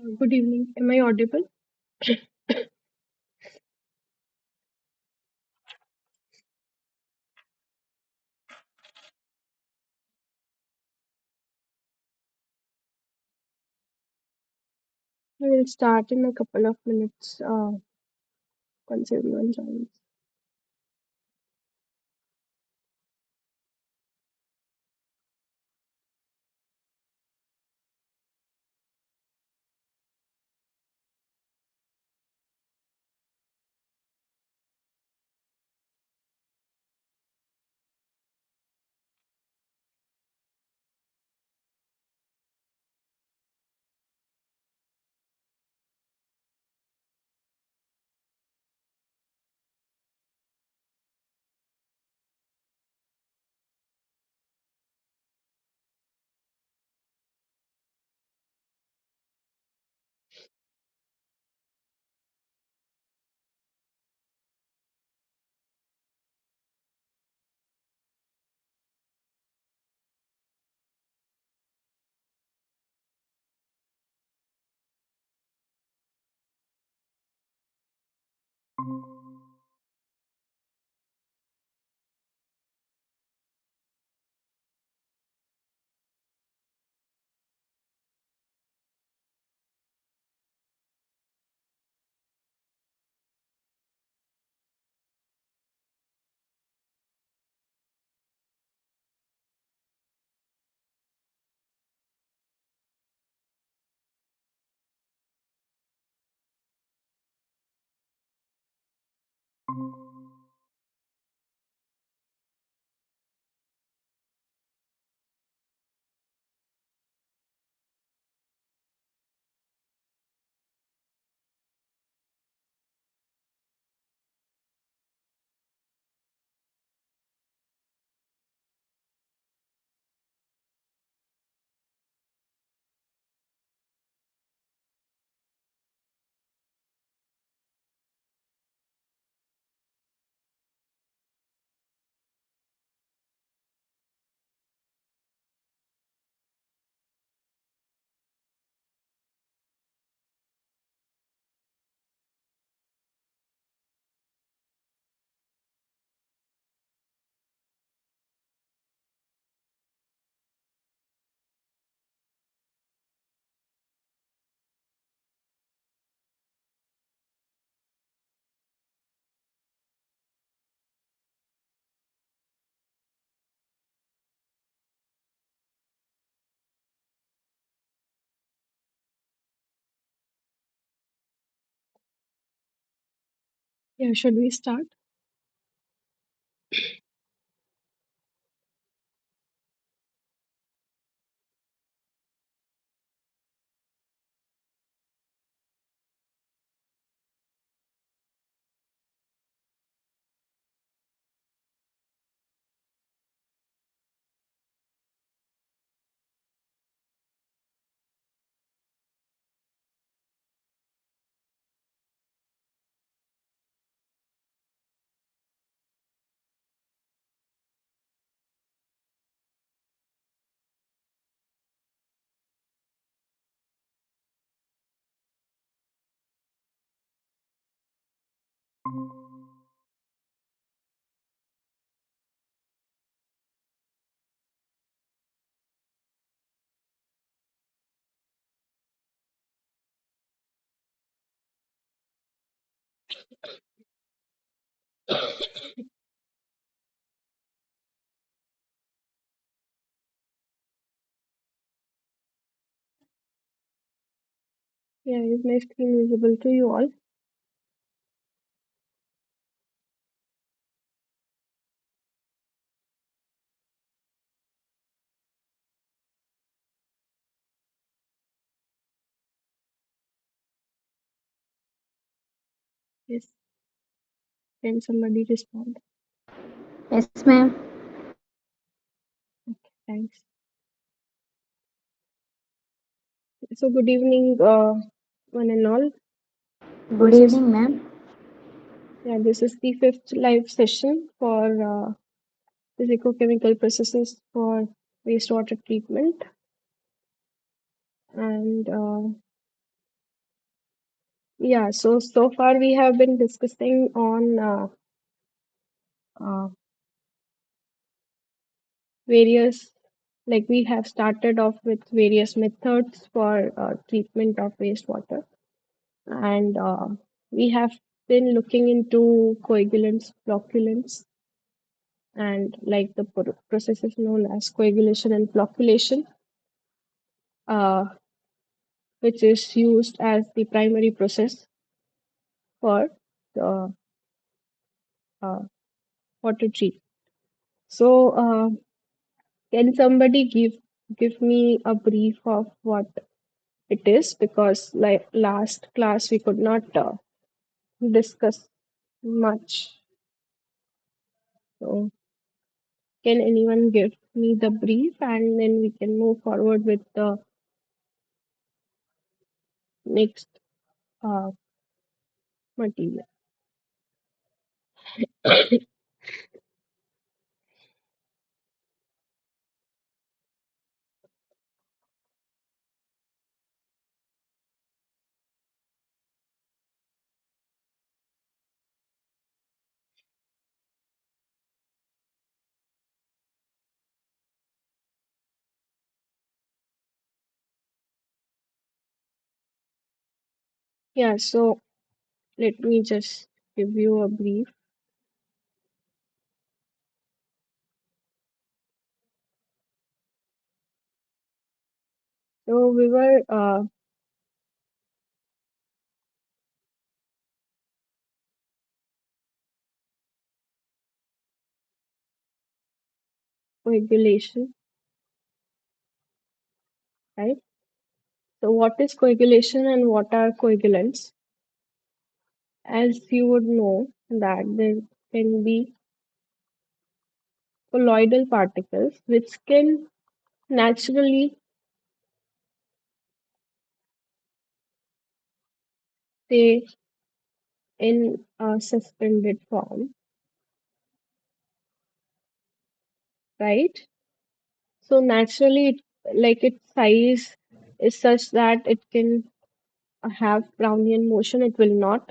Good evening. Am I audible? I will start in a couple of minutes once everyone joins. Yeah, should we start? Yeah, is my screen visible to you all? Yes. Can somebody respond? Yes, ma'am. Okay, thanks. So, good evening, one and all. Good This is evening, ma'am. this is the fifth live session for physico-chemical processes for wastewater treatment, and Yeah, so far we have been discussing on uh, various, like we have started off with various methods for treatment of wastewater, and we have been looking into coagulants, flocculants, and like the processes known as coagulation and flocculation, uh, which is used as the primary process for the uh, water treatment. So, can somebody give me a brief of what it is? Because like last class we could not discuss much. So, can anyone give me the brief, and then we can move forward with the next uh, material? Yeah, so let me just give you a brief. So we were coagulation, right? So what is coagulation and what are coagulants? As you would know that there can be colloidal particles which can naturally stay in a suspended form, right? So naturally, like its size is such that it can have Brownian motion. It will not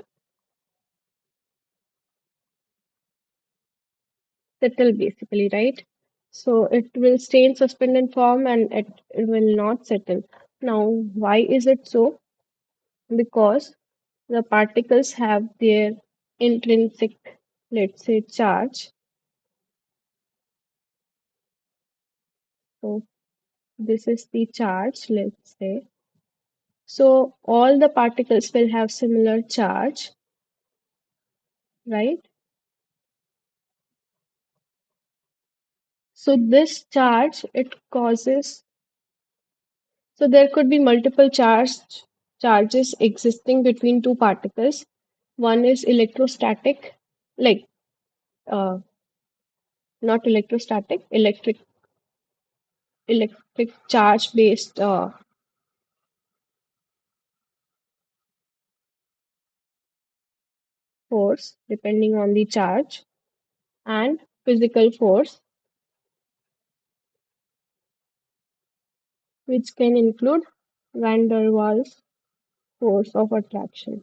settle basically, right? So it will stay in suspended form and it will not settle. Now, why is it so? Because the particles have their intrinsic, let's say, charge. So this is the charge, let's say. So all the particles will have similar charge, right? So this charge, it causes, so there could be multiple charges existing between two particles. One is electrostatic, like not electrostatic, electric charge based force depending on the charge, and physical force, which can include van der Waals force of attraction.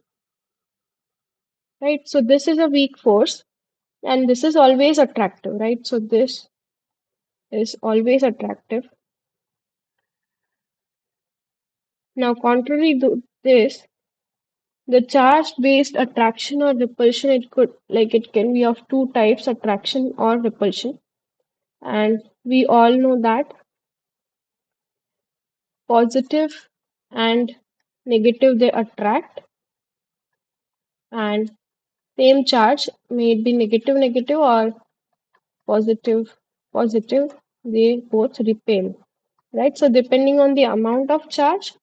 Right? So this is a weak force and this is always attractive, right? So this is always attractive. Now, contrary to this, the charge-based attraction or repulsion, it could like it can be of two types, attraction or repulsion. And we all know that positive and negative they attract, and same charge may it be negative negative or positive positive, they both repel, right? So depending on the amount of charge,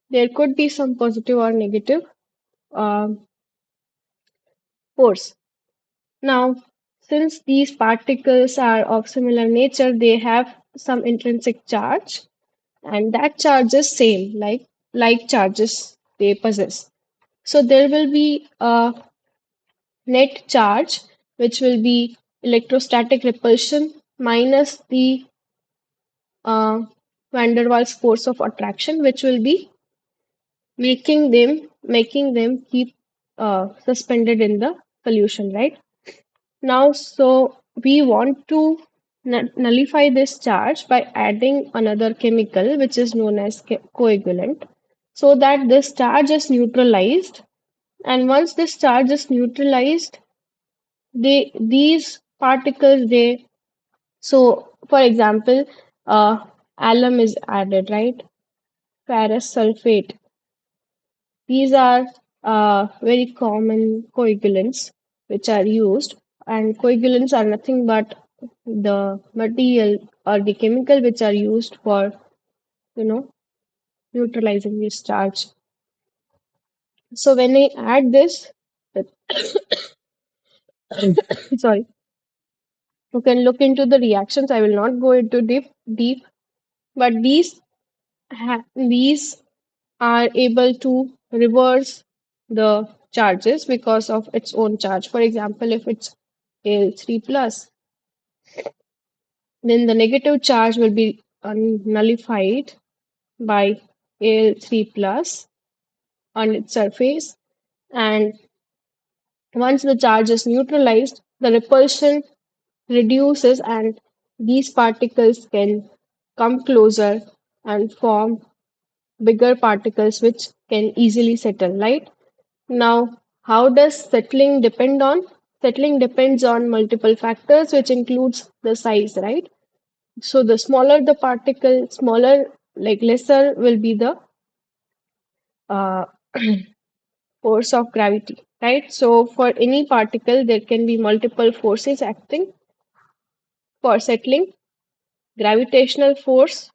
there could be some positive or negative um, force. Now, since these particles are of similar nature, they have some intrinsic charge, and that charge is same, like charges they possess. So there will be a net charge, which will be electrostatic repulsion minus the uh, van der Waals force of attraction, which will be making them keep suspended in the solution, right? Now, so we want to nullify this charge by adding another chemical which is known as coagulant, so that this charge is neutralized. And once this charge is neutralized, these particles, they, so for example, alum is added, right? Ferrous sulfate. These are very common coagulants which are used, and coagulants are nothing but the material or the chemical which are used for, you know, neutralizing this charge. So when I add this, sorry, you can look into the reactions. I will not go into deep, but these are able to reverse the charges because of its own charge. For example, if it's Al3 plus, then the negative charge will be nullified by Al3 plus on its surface. And once the charge is neutralized, the repulsion reduces and these particles can come closer and form bigger particles which can easily settle, right? Now, how does settling depend on? Settling depends on multiple factors, which includes the size, right? So the smaller the particle, smaller, like lesser will be the uh, force of gravity, right? So for any particle, there can be multiple forces acting for settling. Gravitational force,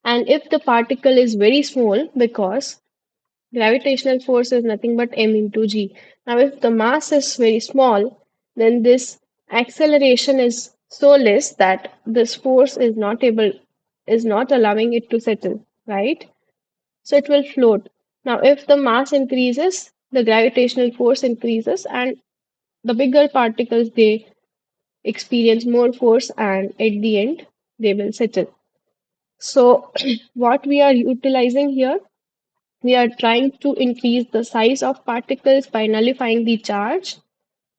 and if the particle is very small, because gravitational force is nothing but m into g. Now, if the mass is very small, then this acceleration is so less that this force is not allowing it to settle, right? So it will float. Now, if the mass increases, the gravitational force increases, and the bigger particles, they experience more force, and at the end, they will settle. So, what we are utilizing here, we are trying to increase the size of particles by nullifying the charge,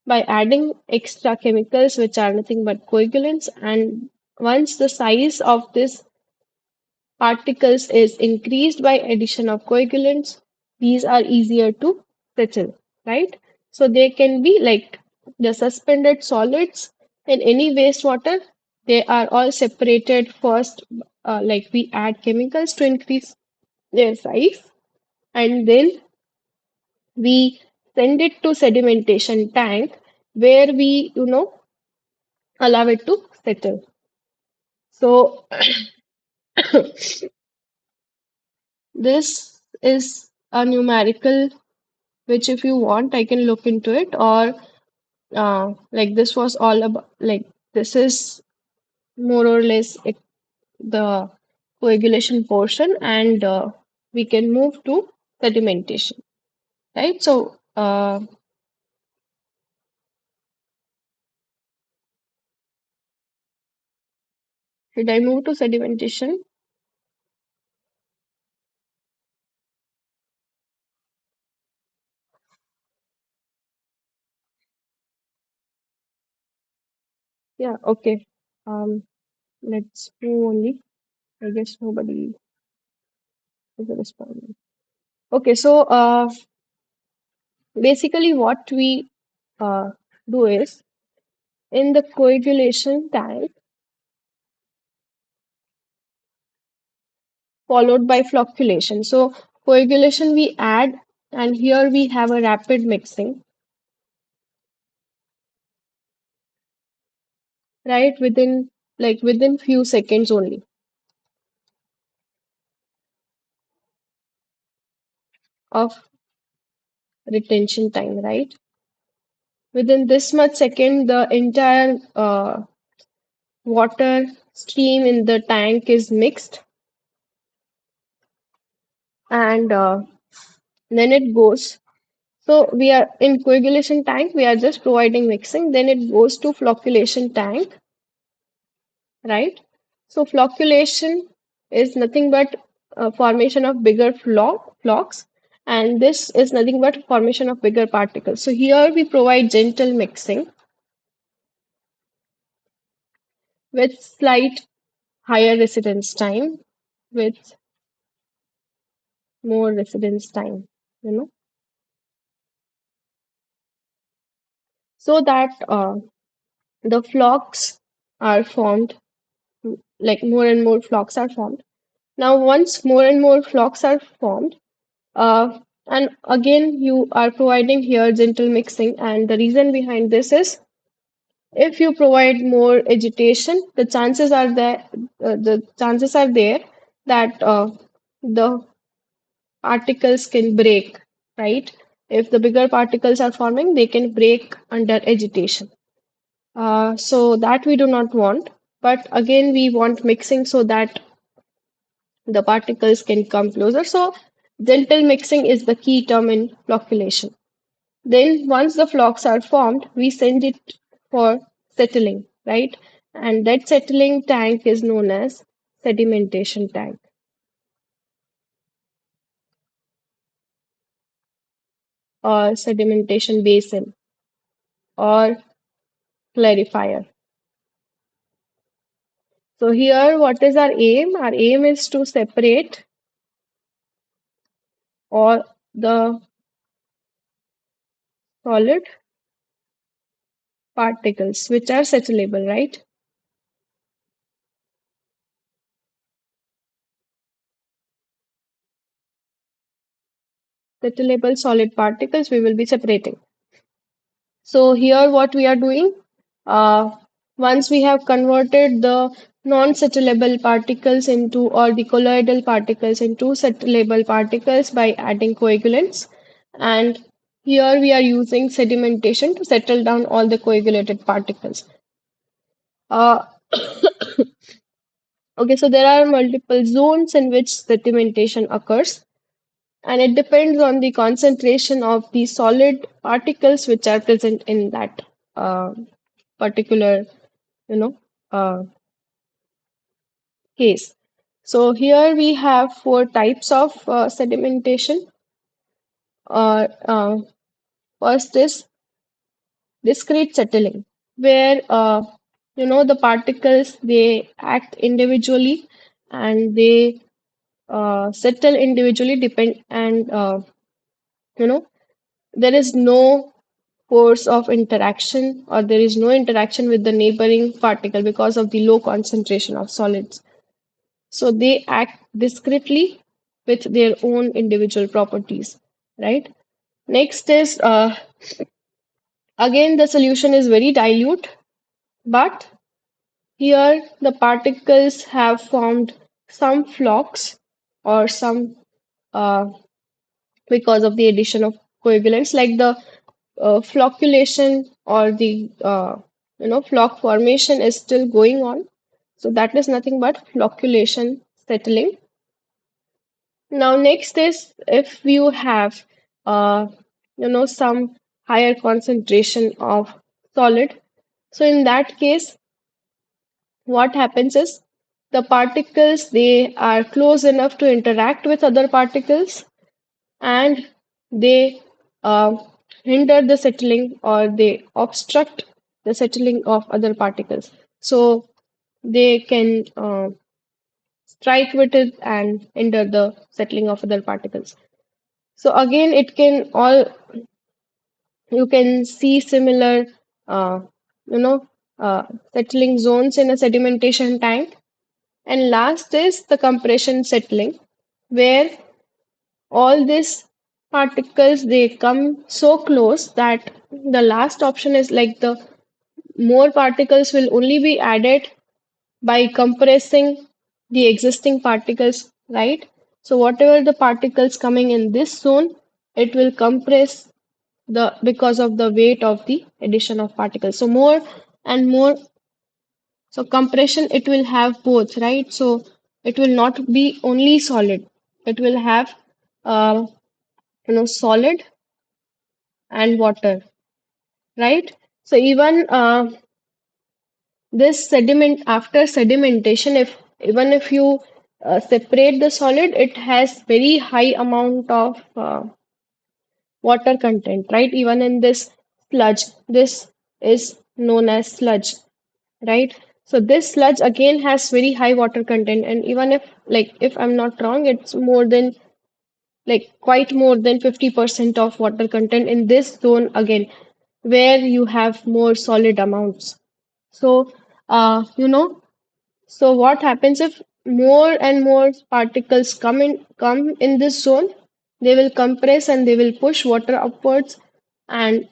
by adding extra chemicals which are nothing but coagulants. And once the size of these particles is increased by addition of coagulants, these are easier to settle, right? So they can be like the suspended solids in any wastewater. They are all separated first, like we add chemicals to increase their size, and then we send it to sedimentation tank where we, allow it to settle. So this is a numerical which if you want I can look into it, or like this was all about, like this is more or less the coagulation portion, and we can move to sedimentation, right? So should I move to sedimentation? Yeah, okay. Let's move only. I guess nobody is responding. Okay, so basically what we uh, do is in the coagulation tank followed by flocculation. So coagulation we add, and here we have a rapid mixing, right? Within few seconds only of retention time, right? Within this much second, the entire water stream in the tank is mixed, and then it goes. So we are in coagulation tank, we are just providing mixing, then it goes to flocculation tank, right? So flocculation is nothing but formation of bigger floc. flocks, and this is nothing but formation of bigger particles. So here we provide gentle mixing with slight higher residence time, with more residence time, you know, so that the flocks are formed, like more and more flocks are formed. Now, once more and more flocks are formed, and again, you are providing here gentle mixing, and the reason behind this is if you provide more agitation, the chances are there that the particles can break, right? If the bigger particles are forming, they can break under agitation. So that we do not want. But again, we want mixing so that the particles can come closer. So gentle mixing is the key term in flocculation. Then once the flocks are formed, we send it for settling, right? And that settling tank is known as sedimentation tank or sedimentation basin or clarifier. So here, what is our aim? Our aim is to separate all the solid particles which are settlable, right? Settlable solid particles we will be separating. So here what we are doing, uh, once we have converted the non-settlable particles into or the colloidal particles into settlable particles by adding coagulants, and here we are using sedimentation to settle down all the coagulated particles. Uh, okay, so there are multiple zones in which sedimentation occurs, and it depends on the concentration of the solid particles which are present in that particular, you know, uh, case. So here we have four types of sedimentation. First is discrete settling, where the particles they act individually and they settle individually depend and you know there is no force of interaction or there is no interaction with the neighboring particle because of the low concentration of solids. So they act discretely with their own individual properties, right? Next is again the solution is very dilute, but here the particles have formed some flocks or some uh, because of the addition of coagulants like the flocculation or the flock formation is still going on. So that is nothing but flocculation settling. Now next is if you have some higher concentration of solid. So in that case, what happens is the particles they are close enough to interact with other particles and they uh, hinder the settling or they obstruct the settling of other particles. So they can strike with it and hinder the settling of other particles. So again, it can all you can see similar, uh, you know, settling zones in a sedimentation tank. And last is the compression settling, where all these particles they come so close that the last option is like the more particles will only be added by compressing the existing particles, right? So whatever the particles coming in this zone, it will compress the because of the weight of the addition of particles. So more and more, so compression it will have both, right? So it will not be only solid. It will have uh, solid and water, right? So even this sediment after sedimentation, if even if you separate the solid, it has very high amount of water content, right? Even in this sludge, this is known as sludge, right? So this sludge again has very high water content, and even if, like, if I'm not wrong, it's more than, like, quite more than 50% of water content in this zone again, where you have more solid amounts. So, so what happens if more and more particles come in this zone? They will compress and they will push water upwards, and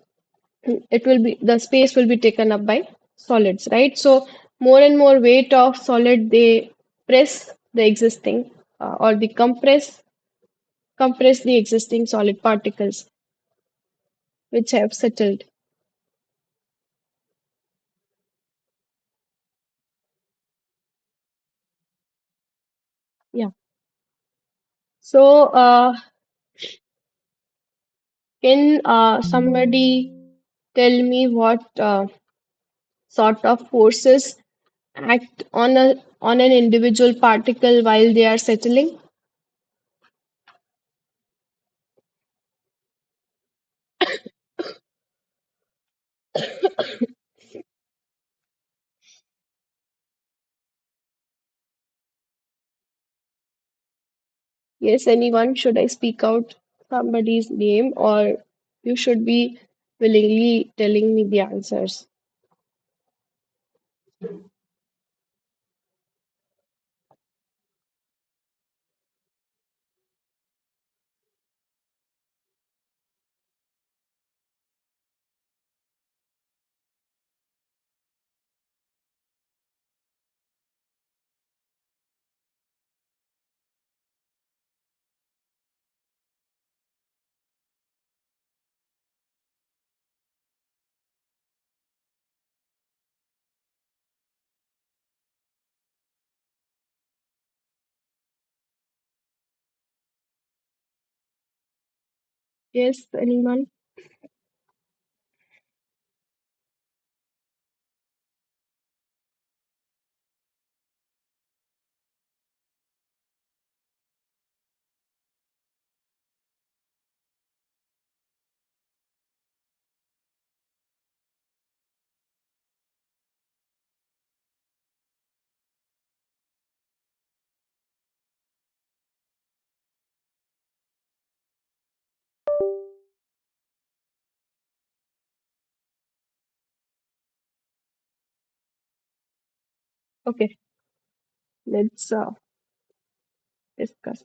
it will be the space will be taken up by solids, right? So more and more weight of solid, they press the existing or the compress the existing solid particles which have settled. Yeah. So can somebody tell me what sort of forces act on an individual particle while they are settling? Yes, anyone? Should I speak out somebody's name, or you should be willingly telling me the answers? Yes, anyone? Okay, let's discuss.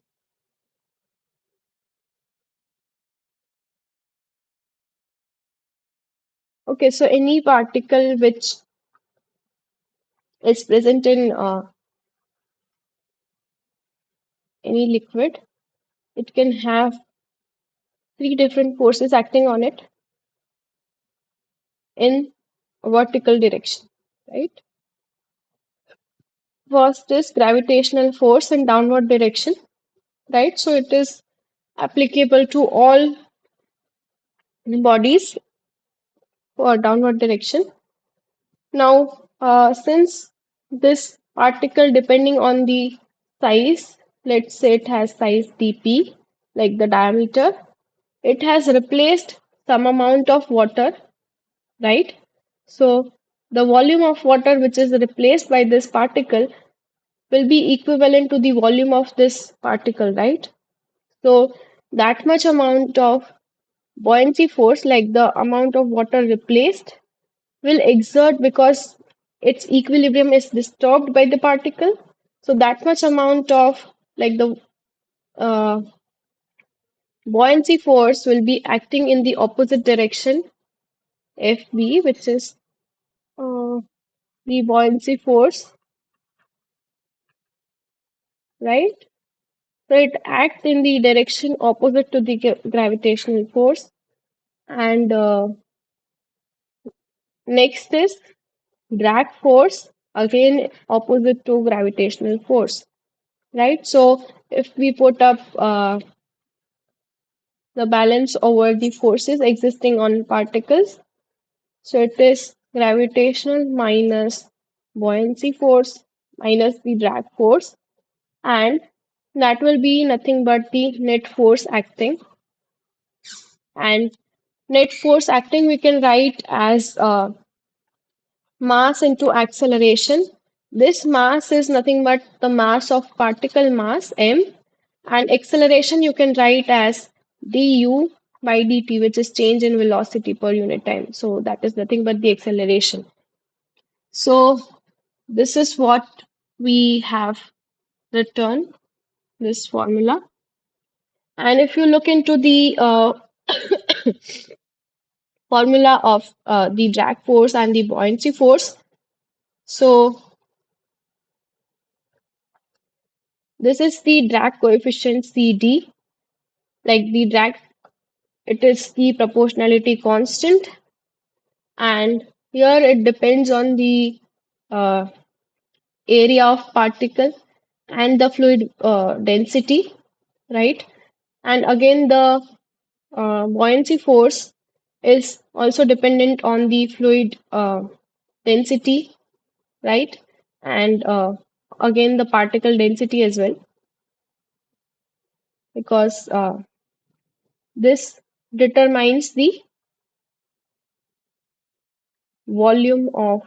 Okay, so any particle which is present in any liquid, it can have three different forces acting on it in a vertical direction, right? First is gravitational force in downward direction, right? So it is applicable to all bodies for downward direction. Now, since this particle, depending on the size, let's say it has size dp, like the diameter, it has replaced some amount of water, right? So the volume of water which is replaced by this particle will be equivalent to the volume of this particle, right? So that much amount of buoyancy force, like the amount of water replaced, will exert because its equilibrium is disturbed by the particle. So that much amount of, like, the uh, buoyancy force will be acting in the opposite direction, FB, which is uh, the buoyancy force, right? So it acts in the direction opposite to the gravitational force. And next is drag force, again opposite to gravitational force, right? So if we put up the balance over the forces existing on particles, so it is gravitational minus buoyancy force minus the drag force, and that will be nothing but the net force acting. And net force acting we can write as mass into acceleration. This mass is nothing but the mass of particle mass m, and acceleration you can write as du by dt, which is change in velocity per unit time. So that is nothing but the acceleration. So this is what we have written, this formula. And if you look into the formula of the drag force and the buoyancy force, so this is the drag coefficient CD, like the drag, it is the proportionality constant, and here it depends on the uh, area of particle and the fluid density, right? And again, the buoyancy force is also dependent on the fluid density, right? And again, the particle density as well, because this determines the volume of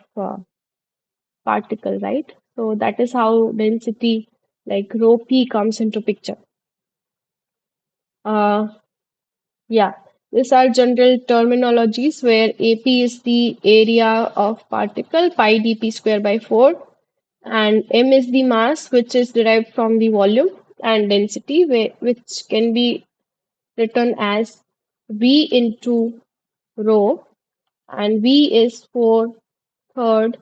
particle, right? So that is how density, like rho p, comes into picture. Uh, yeah, these are general terminologies where AP is the area of particle, pi dp square by 4, and m is the mass, which is derived from the volume, and density, which can be written as V into rho, and V is 4 third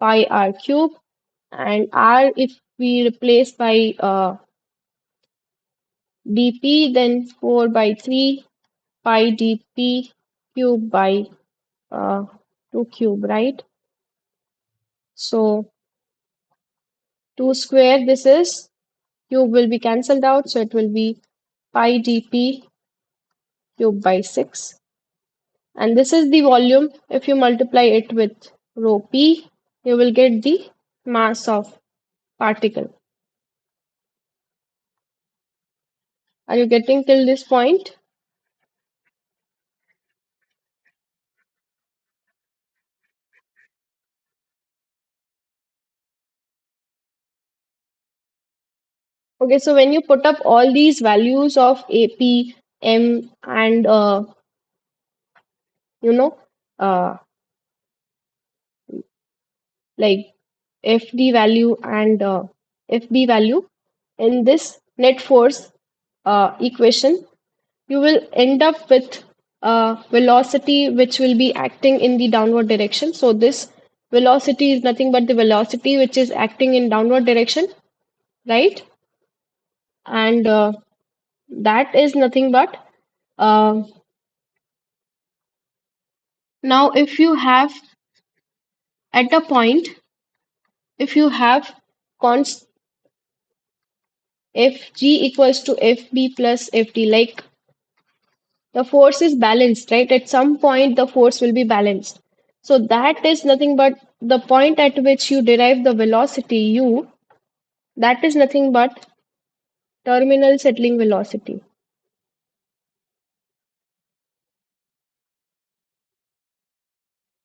pi r cube, and r if we replace by dp, then 4 by 3 pi dp cube by uh, 2 cube, right? So 2 square, this is cube will be cancelled out, so it will be pi dp cube by 6. And this is the volume. If you multiply it with rho p, you will get the mass of particle. Are you getting till this point? Okay, so when you put up all these values of AP, M, and you know, uh, like FD value and FB value in this net force equation, you will end up with velocity which will be acting in the downward direction. So this velocity is nothing but the velocity which is acting in downward direction, right? And that is nothing but uh, now if you have at a point, if you have const Fg equals to Fb plus Fd, like the force is balanced, right? At some point, the force will be balanced. So that is nothing but the point at which you derive the velocity u, that is nothing but terminal settling velocity.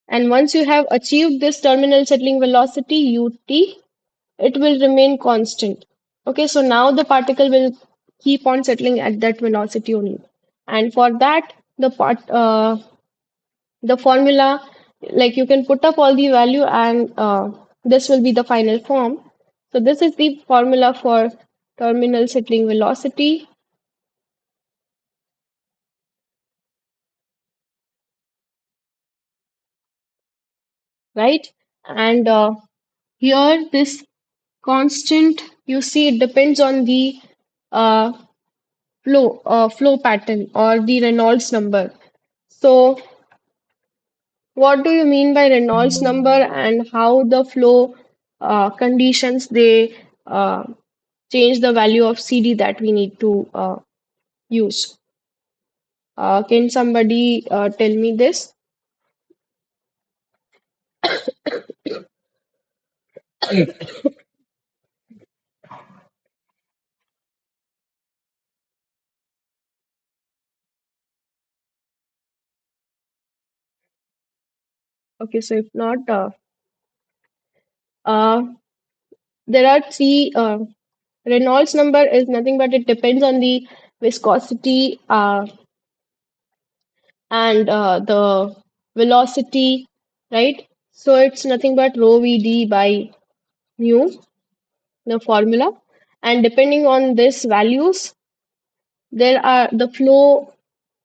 And once you have achieved this terminal settling velocity ut, it will remain constant. Okay, so now the particle will keep on settling at that velocity only. And for that, the formula, like you can put up all the value, and this will be the final form. So this is the formula for terminal settling velocity, right? And here this constant, you see, it depends on the uh, flow pattern or the Reynolds number. So what do you mean by Reynolds number, and how the flow conditions they change the value of CD that we need to use? Can somebody tell me this? Okay, so if not, uh, there are three. Reynolds number is nothing but it depends on the viscosity and the velocity, right? So it's nothing but rho Vd by mu, the formula. And depending on this values, there are the flow,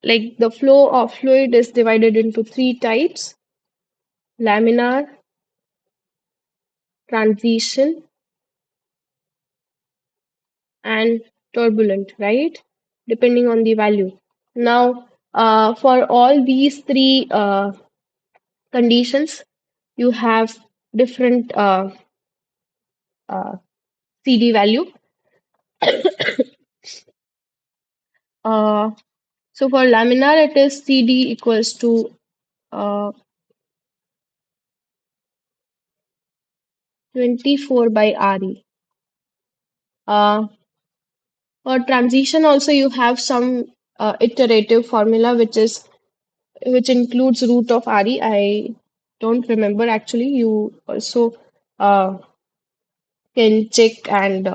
like the flow of fluid is divided into three types: laminar, transition, and turbulent, right? Depending on the value. Now, for all these three conditions, you have different uh, CD value. Uh, so for laminar, it is CD equals to uh, 24 by RE. Uh, for transition, also you have some iterative formula which includes root of RE. I don't remember actually. You also uh, can check and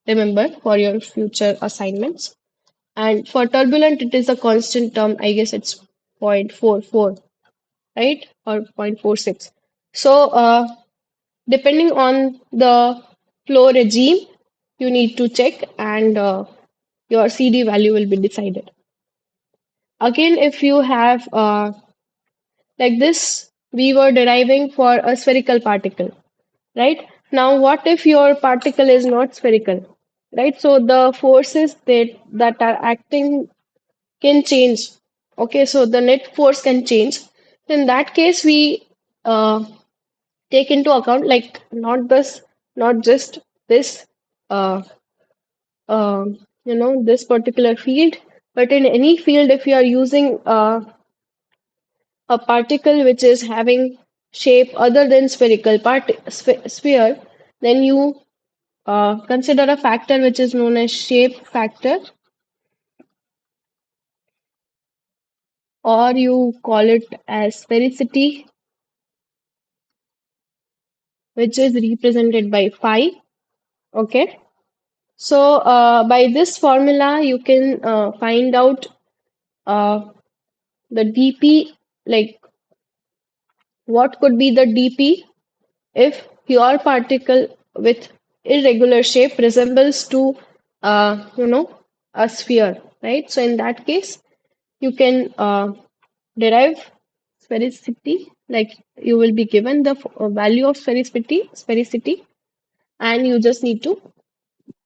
remember for your future assignments. And for turbulent, it is a constant term. I guess it's 0.44, right? Or 0.46. So, depending on the flow regime, you need to check and your CD value will be decided. Again, if you have like this, we were deriving for a spherical particle, right? Now, what if your particle is not spherical, right? So the forces that are acting can change. Okay, so the net force can change. In that case, we take into account like not just this, uh, this particular field, but in any field, if you are using a particle which is having shape other than sphere, then you consider a factor which is known as shape factor, or you call it as sphericity, which is represented by phi. Okay. So by this formula, you can find out uh, the dp, like what could be the dp if your particle with irregular shape resembles to a sphere, right? So in that case, you can derive sphericity, like you will be given the value of sphericity, and you just need to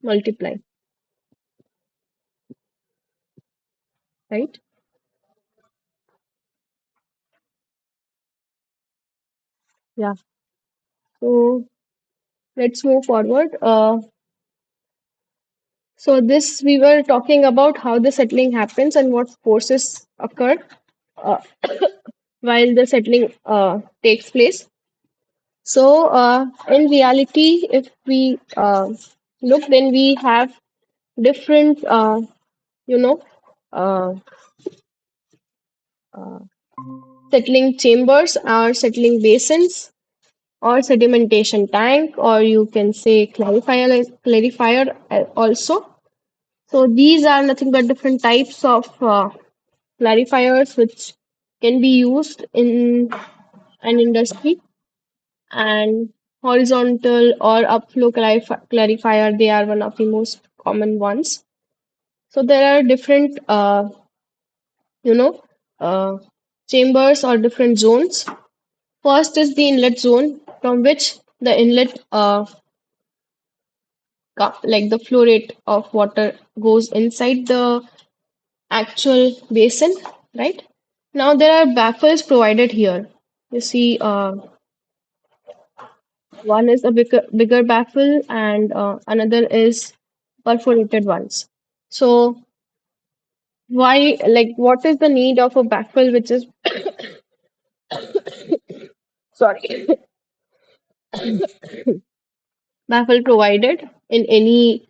multiply, right? Yeah. So let's move forward. So this we were talking about how the settling happens and what forces occur uh, while the settling takes place. So in reality, if we look, then we have different, you know, uh, uh, settling chambers or settling basins or sedimentation tank, or you can say clarifier also. So these are nothing but different types of clarifiers which can be used in an industry, and horizontal or upflow clarifier, they are one of the most common ones. So there are different you know uh, chambers or different zones. First is the inlet zone, from which the inlet like the flow rate of water goes inside the actual basin, right? Now there are baffles provided here. You see, one is a bigger baffle and another is perforated ones. So why, like, what is the need of a baffle which is, sorry, baffle provided in any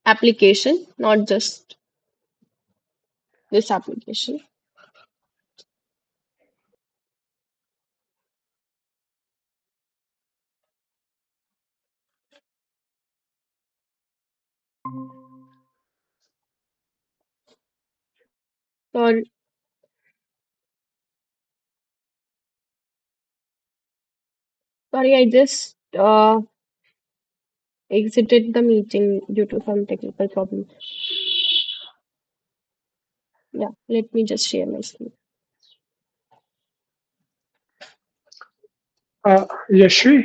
application, not just this application. Sorry, sorry, I just exited the meeting due to some technical problem. Yeah, let me just share my screen. Yashvi,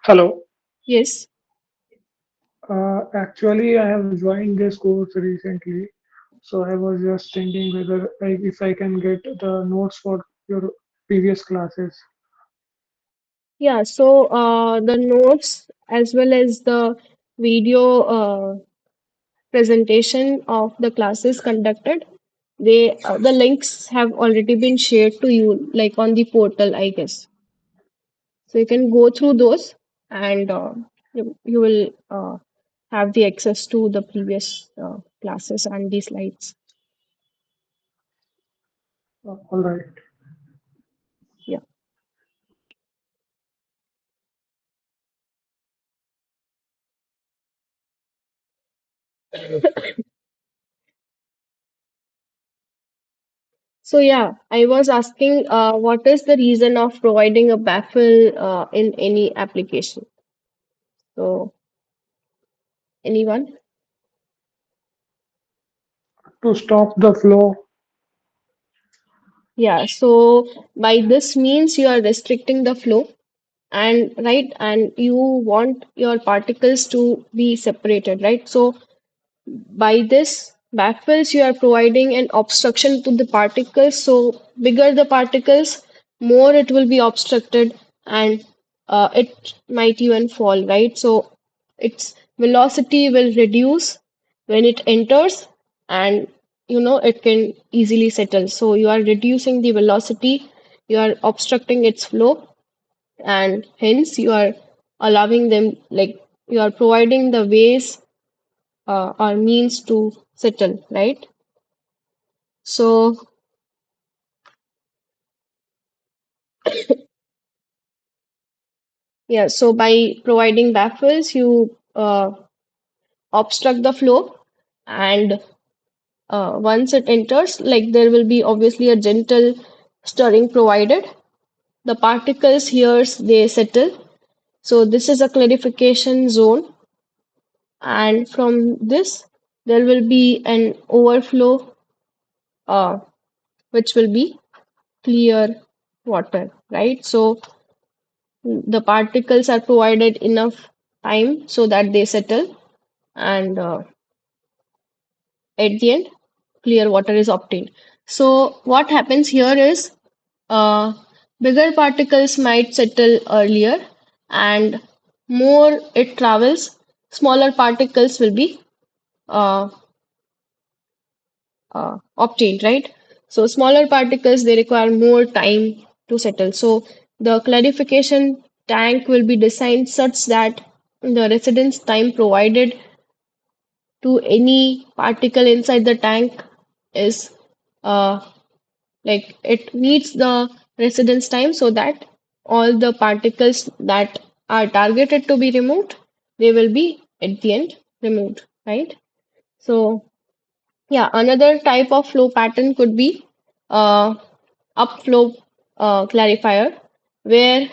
hello. Yes, Actually, I have joined this course recently, so I was just thinking whether if I can get the notes for your previous classes. yeah, so the notes as well as the video presentation of the classes conducted, the links have already been shared to you, like on the portal, I guess. So you can go through those and you will have the access to the previous classes and the slides. All right. Yeah. So yeah, I was asking, what is the reason of providing a baffle in any application? So anyone? To stop the flow, Yeah. So by this means you are restricting the flow, and right, and you want your particles to be separated, right? So by this baffles, you are providing an obstruction to the particles. So bigger the particles, more it will be obstructed, and it might even fall, right? So its velocity will reduce when it enters, and it can easily settle. So you are reducing the velocity, you are obstructing its flow, and hence you are allowing them, like you are providing the ways or means to settle, right? So, yeah, so by providing baffles, you obstruct the flow, and once it enters, like there will be obviously a gentle stirring provided. The particles here they settle. So this is a clarification zone, and from this there will be an overflow, uh, which will be clear water, right? So the particles are provided enough time so that they settle, and at the end clear water is obtained. So what happens here is, uh, bigger particles might settle earlier, and more it travels, smaller particles will be uh, obtained, right? So smaller particles they require more time to settle. So the clarification tank will be designed such that the residence time provided to any particle inside the tank is uh, like it meets the residence time, so that all the particles that are targeted to be removed, they will be at the end removed, right? So yeah, another type of flow pattern could be uh, upflow clarifier, where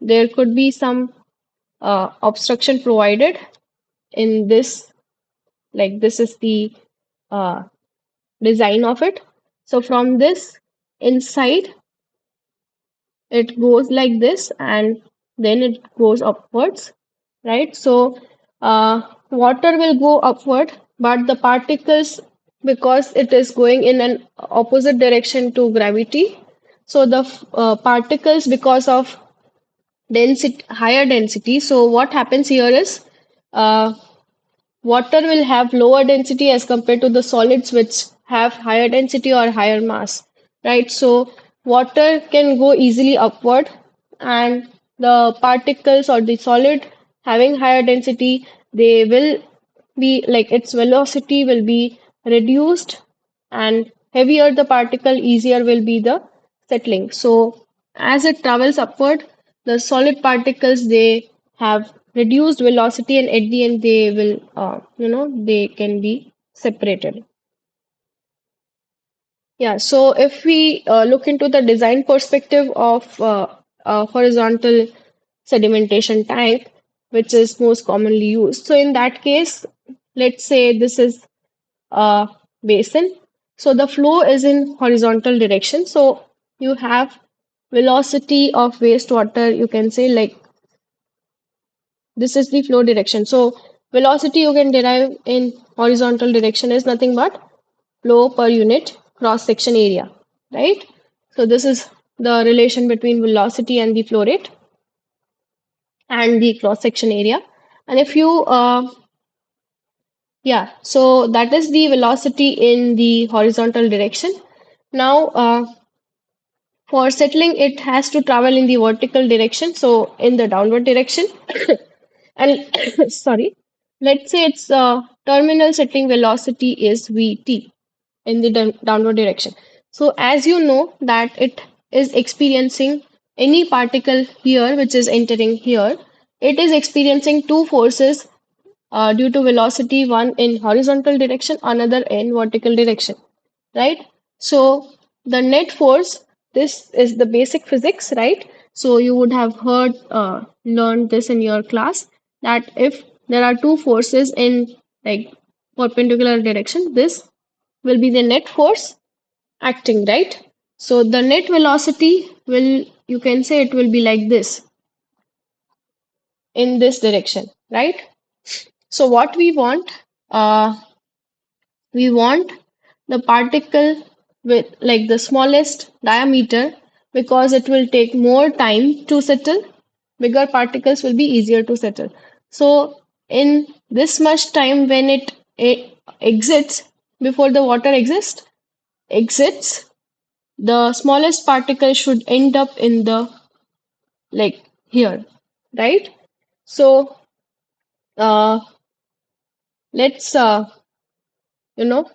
there could be some obstruction provided in this, like this is the uh, design of it. So from this inside, it goes like this, and then it goes upwards, right? So water will go upward, but the particles, because it is going in an opposite direction to gravity, so the particles, because of density, higher density, so what happens here is, uh, water will have lower density as compared to the solids which have higher density or higher mass, right? So water can go easily upward, and the particles or the solid having higher density, they will be like its velocity will be reduced, and heavier the particle, easier will be the settling. So as it travels upward, the solid particles they have reduced velocity, and at the end they will, they can be separated. Yeah, so if we look into the design perspective of a horizontal sedimentation tank, which is most commonly used. So in that case, let's say this is a basin. So the flow is in horizontal direction. So you have velocity of wastewater, you can say like this is the flow direction. So velocity you can derive in horizontal direction is nothing but flow per unit cross section area, right? So this is the relation between velocity and the flow rate and the cross section area. And if you yeah, so that is the velocity in the horizontal direction. Now for settling, it has to travel in the vertical direction, so in the downward direction. And sorry, let's say its terminal settling velocity is vt in the downward direction. So as you know that it is experiencing any particle here which is entering here, it is experiencing two forces due to velocity, one in horizontal direction, another in vertical direction, right? So the net force, this is the basic physics, right? So you would have learned this in your class, that if there are two forces in like perpendicular direction, this will be the net force acting, right? So the net velocity will, you can say it will be like this in this direction, right? So what uh, we want the particle with like the smallest diameter, because it will take more time to settle. Bigger particles will be easier to settle. So in this much time when it exits, before the water exits, the smallest particle should end up in the like here, right? So uh, let's you know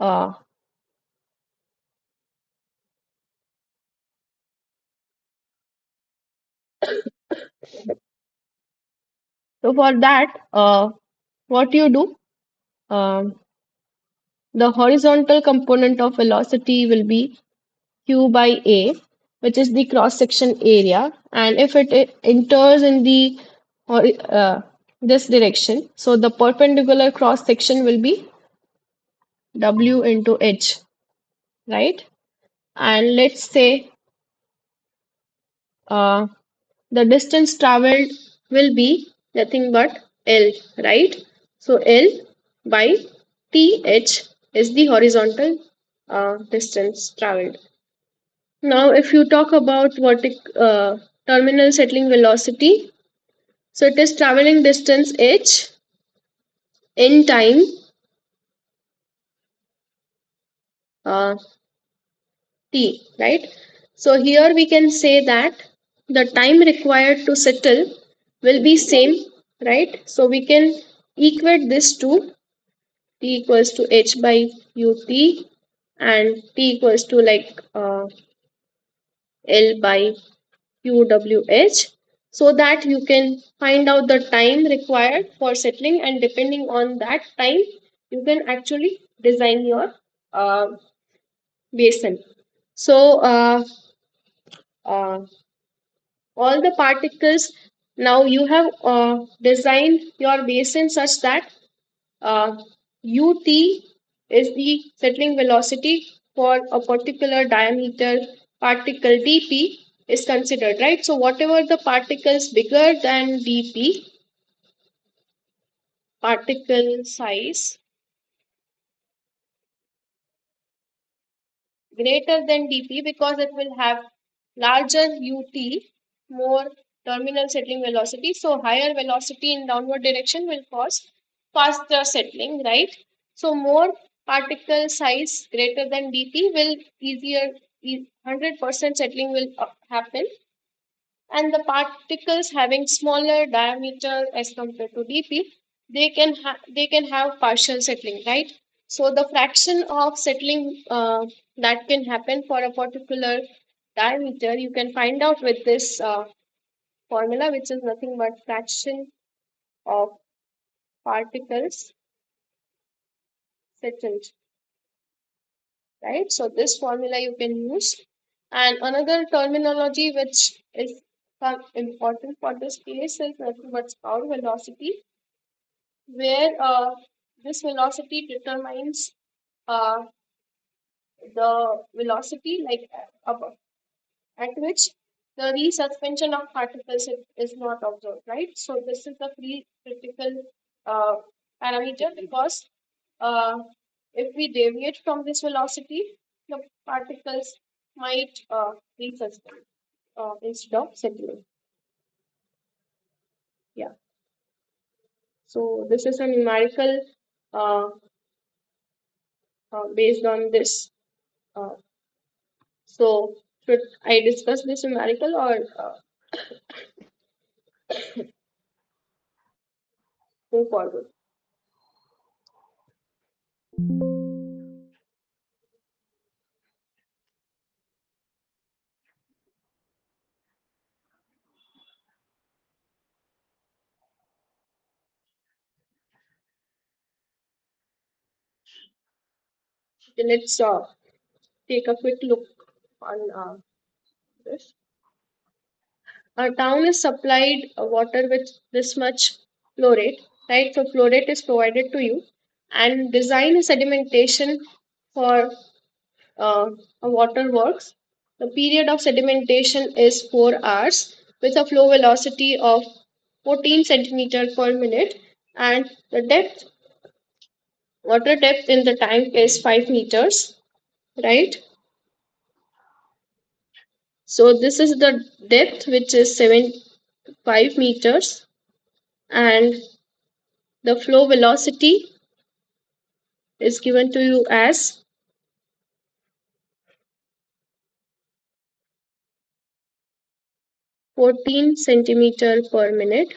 uh, so for that, what you do, um, the horizontal component of velocity will be q by a, which is the cross section area, and if it enters in the this direction, so the perpendicular cross section will be w into h, right? And let's say uh, the distance traveled will be nothing but L, right? So L by TH is the horizontal distance traveled. Now, if you talk about terminal settling velocity, so it is traveling distance h in time uh, t, right? So here we can say that the time required to settle will be same, right? So we can equate this to t equals to h by ut, and t equals to like L by QWH, so that you can find out the time required for settling, and depending on that time you can actually design your uh, basin. So uh, all the particles, now you have designed your basin such that uh, ut is the settling velocity for a particular diameter particle dp is considered, right? So whatever the particles bigger than dp, particle size greater than dp, because it will have larger ut, more terminal settling velocity, so higher velocity in downward direction will cause faster settling, right? So more particle size greater than dp will easier 100% settling will happen, and the particles having smaller diameter as compared to dp, they can have partial settling, right? So the fraction of settling that can happen for a particular diameter you can find out with this formula, which is nothing but fraction of particles settled, right? So this formula you can use. And another terminology which is important for this case is nothing but scour velocity, where this velocity determines uh, the velocity at which the resuspension of particles is not observed, right? So this is the free critical uh, parameter, because uh, if we deviate from this velocity, the particles might resuspend instead of settling. Yeah. So this is a numerical uh, based on this. Uh, so should I discuss this numerical or move forward? Okay, let's take a quick look on this. A town is supplied water with this much flow rate, right? So flow rate is provided to you, and design a sedimentation for uh, a water works. The period of sedimentation is 4 hours with a flow velocity of 14 centimeter per minute, and the water depth in the tank is 5 meters, right? So this is the depth, which is 5 meters, and the flow velocity is given to you as 14 centimeter per minute,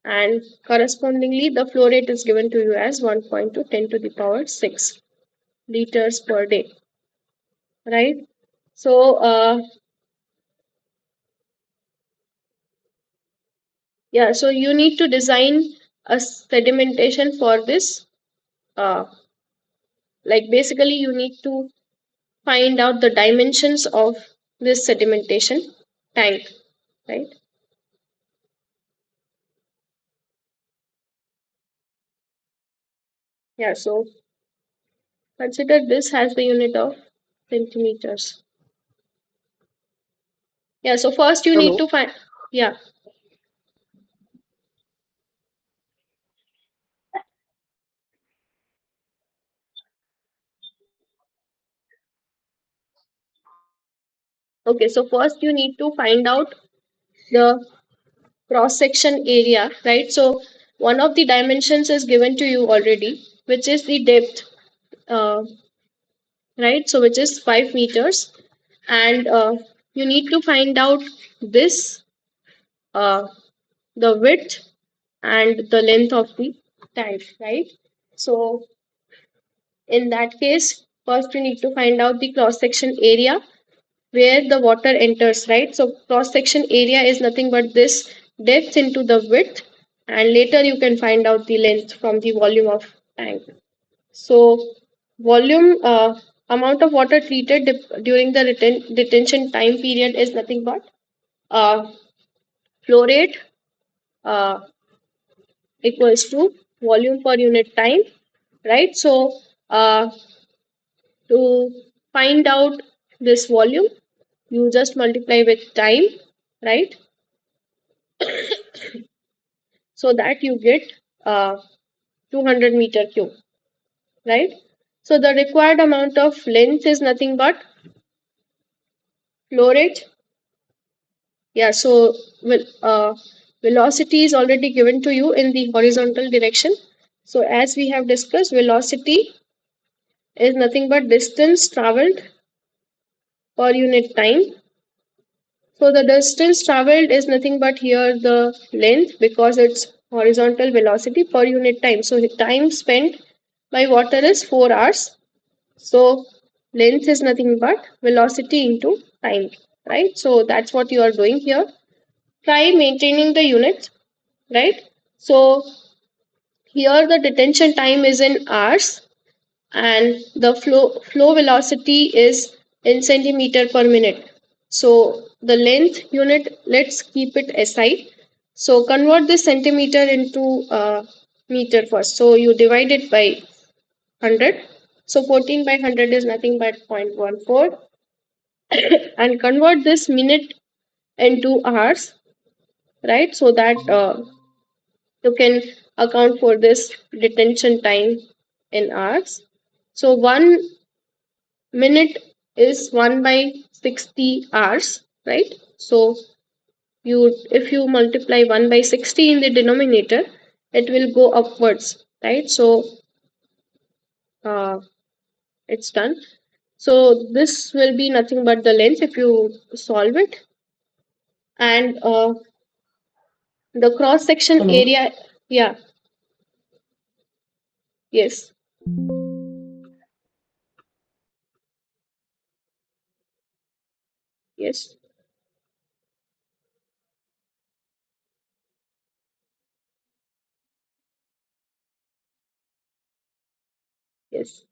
and correspondingly the flow rate is given to you as 1.2 10 to the power 6 liters per day, right? So yeah, so you need to design a sedimentation for this. uh, like basically you need to find out the dimensions of this sedimentation tank, right? Yeah, so consider this as the unit of centimeters. Yeah, so first you need Hello. to find, yeah, okay, so first you need to find out the cross section area, right? So one of the dimensions is given to you already, which is the depth, uh, right? So which is 5 meters, and you need to find out this, uh, the width and the length of the tank, right? So in that case, first you need to find out the cross section area where the water enters, right? So cross section area is nothing but this depth into the width, and later you can find out the length from the volume of tank. So volume, amount of water treated during the detention time period is nothing but uh, flow rate uh, equals to volume per unit time, right? So to find out this volume, you just multiply with time, right? So that you get 200 meter cube, right? So the required amount of length is nothing but flow rate. Yeah, so velocity is already given to you in the horizontal direction. So as we have discussed, velocity is nothing but distance traveled per unit time. So the distance traveled is nothing but here the length because it's horizontal velocity per unit time. So the time spent by water is 4 hours. So length is nothing but velocity into time, right? So that's what you are doing here. Try maintaining the unit, right? So here the detention time is in hours and the flow velocity is in centimeter per minute. So the length unit, let's keep it aside. So convert this centimeter into meter first. So you divide it by 100. So 14 by 100 is nothing but 0.14, and convert this minute into hours, right? So that you can account for this detention time in hours. So 1 minute is 1 by 60 hours, right? So you, if you multiply 1 by 60 in the denominator, it will go upwards, right? So uh, it's done. So this will be nothing but the length if you solve it. And the cross section Hello. area, yeah, yes, yes, yes.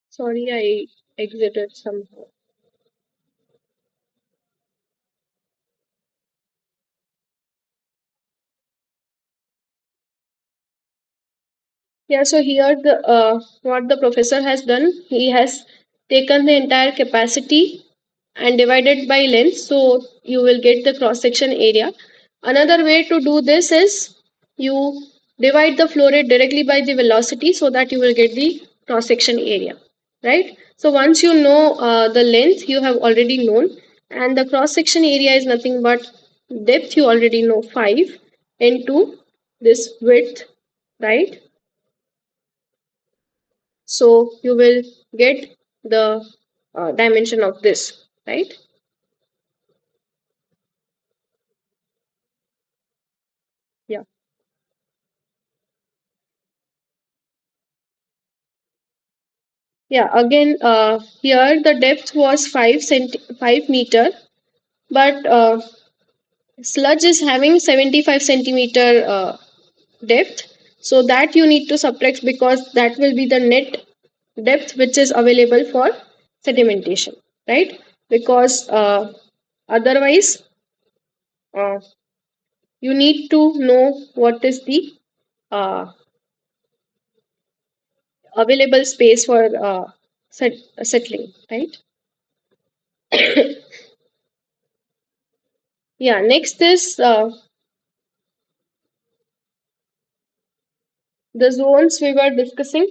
Sorry, I exited somehow. Yeah, so here the what the professor has done, he has taken the entire capacity and divided by length, so you will get the cross section area. Another way to do this is you divide the flow rate directly by the velocity so that you will get the cross section area, right? So once you know the length, you have already known, and the cross section area is nothing but depth, you already know 5 into this width, right? So you will get the dimension of this, right? Yeah. Yeah, again, here the depth was 5 meter, but sludge is having 75 centimeter depth. So that you need to subtract because that will be the net depth which is available for sedimentation, right? Because otherwise, uh, you need to know what is the uh, available space for settling, right? Yeah, next is the zones we were discussing,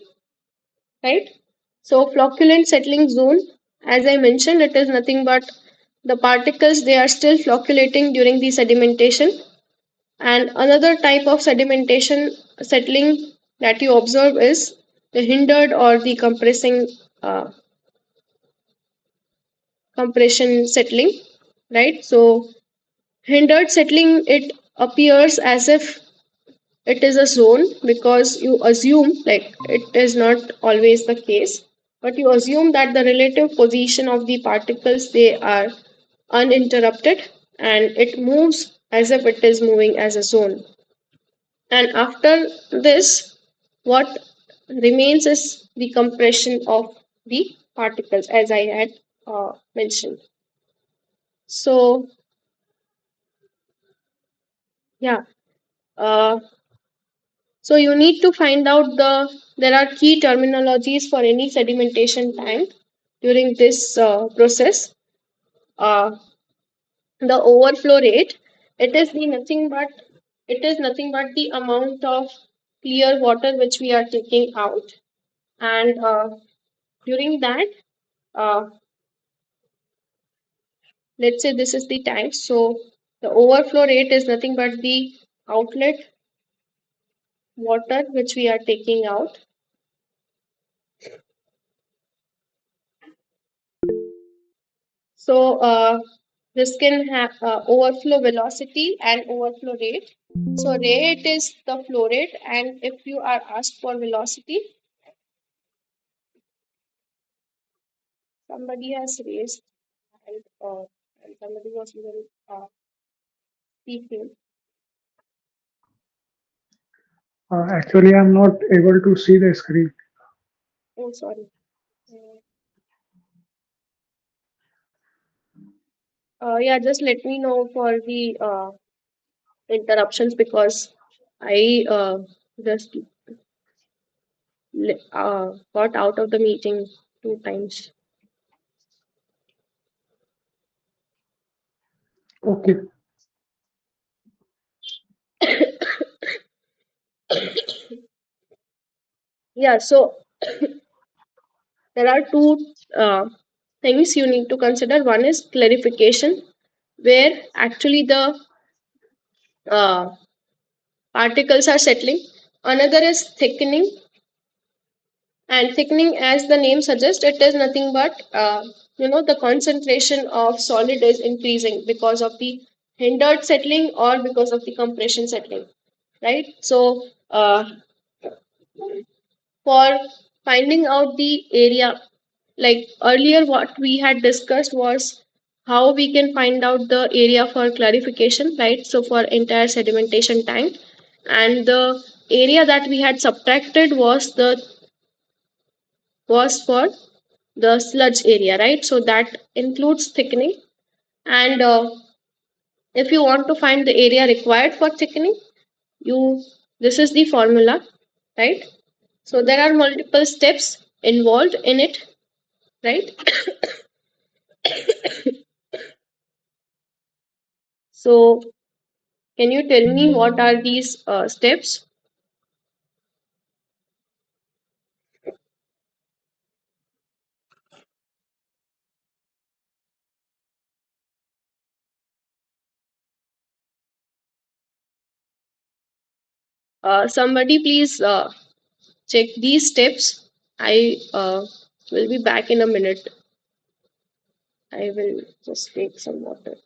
right? So flocculent settling zone, as I mentioned, it is nothing but the particles, they are still flocculating during the sedimentation. And another type of sedimentation settling that you observe is the hindered or the compressing compression settling, right? So hindered settling, it appears as if it is a zone because you assume, like it is not always the case, but you assume that the relative position of the particles, they are uninterrupted and it moves as if it is moving as a zone. And after this, what remains is the compression of the particles, as I had mentioned. So yeah, uh, so you need to find out there are key terminologies for any sedimentation tank. during this process, uh, the overflow rate, it is nothing but the amount of clear water which we are taking out. And during that, uh, let's say this is the tank. So the overflow rate is nothing but the outlet water which we are taking out. So this can have overflow velocity and overflow rate. So rate is the flow rate, and if you are asked for velocity, somebody has raised and somebody was even speaking. Actually, I'm not able to see the screen. Oh, sorry. Uh, yeah, just let me know for the interruptions because I just got out of the meeting two times. Okay. Yeah, so there are two things you need to consider. One is clarification, where actually the uh, particles are settling. Another is thickening, and thickening, as the name suggests, it is nothing but the concentration of solid is increasing because of the hindered settling or because of the compression settling, right? So for finding out the area, like earlier what we had discussed was how we can find out the area for clarification, right? So for entire sedimentation tank, and the area that we had subtracted was for the sludge area, right? So that includes thickening. And if you want to find the area required for thickening, you this is the formula, right? So there are multiple steps involved in it, right? So can you tell me what are these steps? Somebody please check these steps. I will be back in a minute. I will just take some water.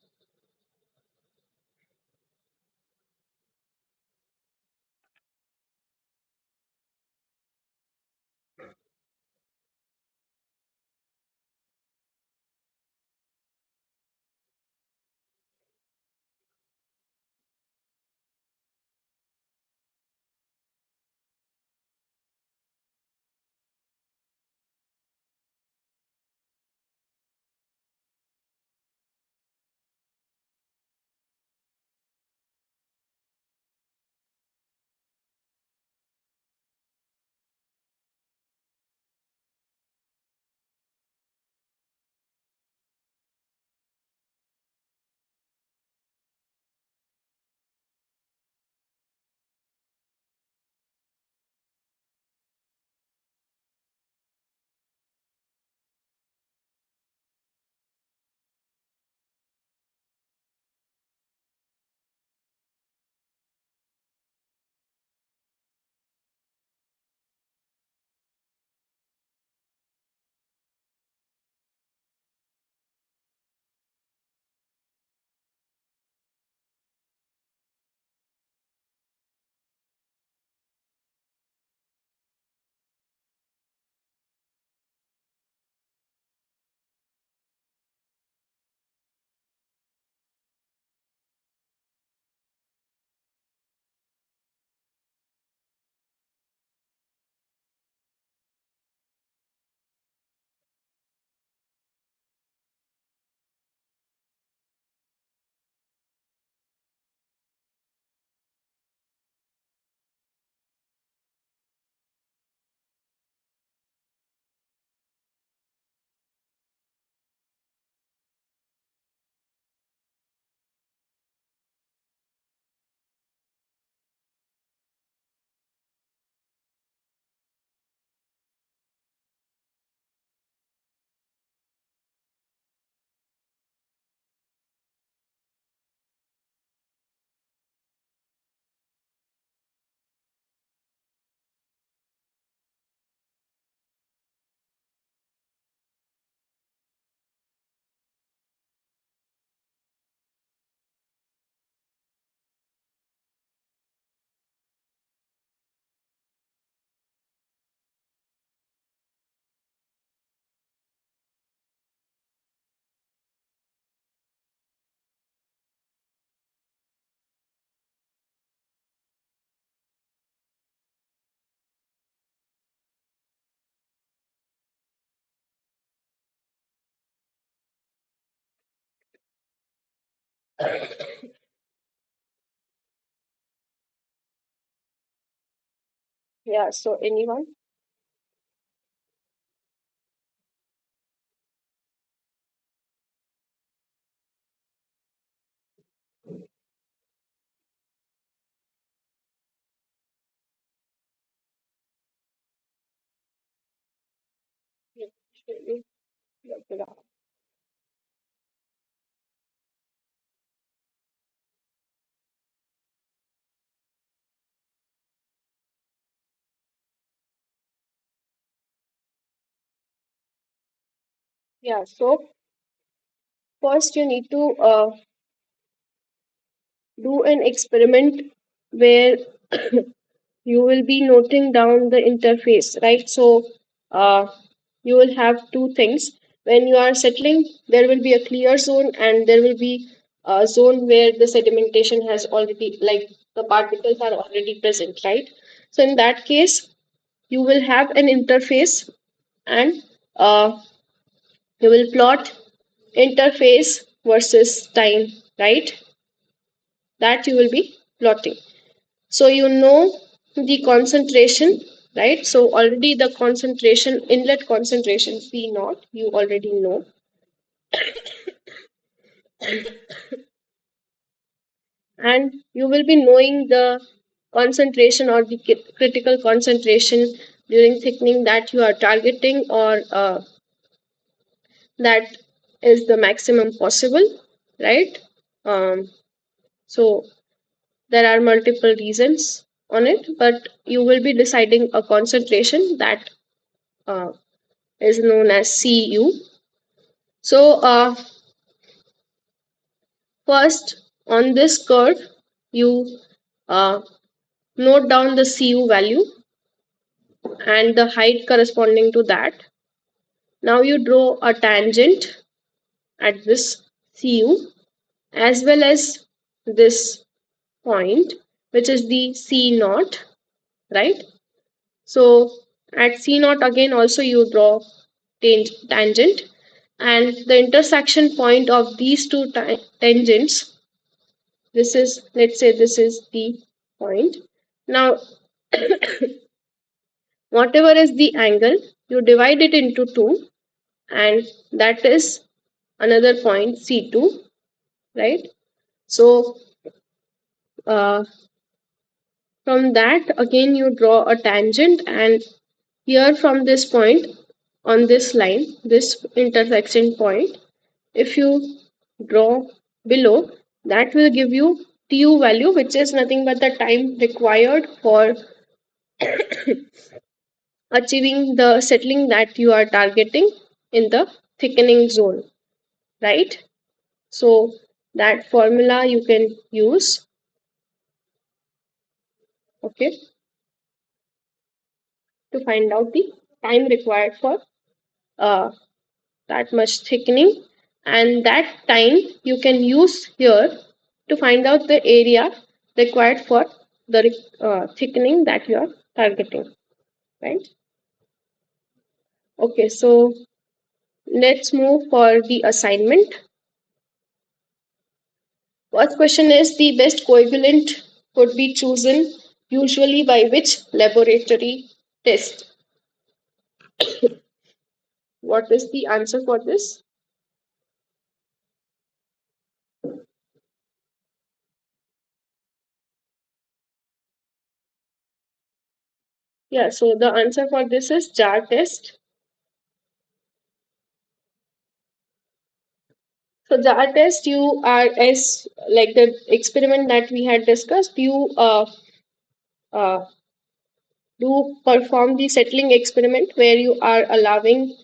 Yeah, so anyone? Yeah, sure. Yeah. Yeah, so first you need to do an experiment where you will be noting down the interface, right? So uh, you will have two things. When you are settling, there will be a clear zone and there will be a zone where the sedimentation has already, like the particles are already present, right? So in that case, you will have an interface and you will plot interface versus time, right? That you will be plotting. So you know the concentration, right? So already the concentration, inlet concentration P naught, you already know. And you will be knowing the concentration or the critical concentration during thickening that you are targeting, or that is the maximum possible, right? Um, so there are multiple reasons on it, but you will be deciding a concentration that uh, is known as Cu. So first on this curve, you uh, note down the Cu value and the height corresponding to that. Now you draw a tangent at this Cu as well as this point, which is the C naught, right? So at C naught again also you draw tangent, and the intersection point of these two tangents, this is, let's say this is the point. Now whatever is the angle, you divide it into two, and that is another point C2, right? So uh, from that again you draw a tangent, and here from this point on this line, this intersection point, if you draw below, that will give you tu value, which is nothing but the time required for achieving the settling that you are targeting in the thickening zone, right? So that formula you can use, okay, to find out the time required for uh, that much thickening, and that time you can use here to find out the area required for the thickening that you are targeting, right? Okay, so let's move for the assignment. First question is, the best coagulant could be chosen usually by which laboratory test? What is the answer for this? Yeah, so the answer for this is jar test. So jar test, you are, as like the experiment that we had discussed, you uh, do perform the settling experiment where you are allowing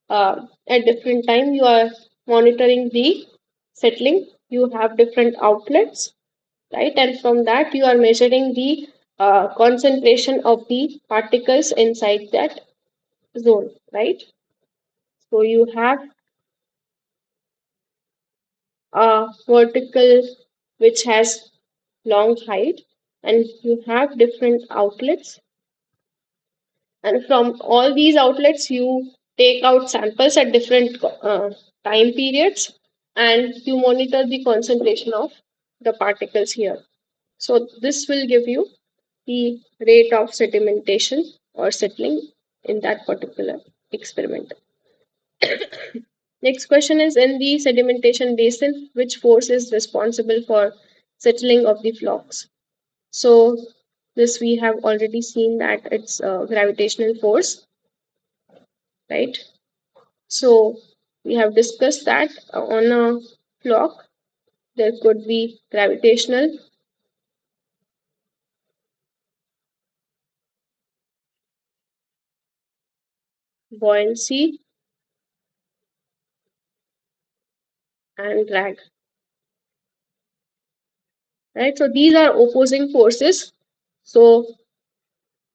at different time you are monitoring the settling. You have different outlets, right? And from that you are measuring the concentration of the particles inside that zone, right? So you have a vertical which has long height, and you have different outlets, and from all these outlets you take out samples at different time periods, and you monitor the concentration of the particles here. So this will give you the rate of sedimentation or settling in that particular experiment. Next question is, in the sedimentation basin, which force is responsible for settling of the flocks? So this we have already seen that it's a gravitational force, right? So we have discussed that on a flock there could be gravitational, buoyancy, and drag, right? So these are opposing forces. So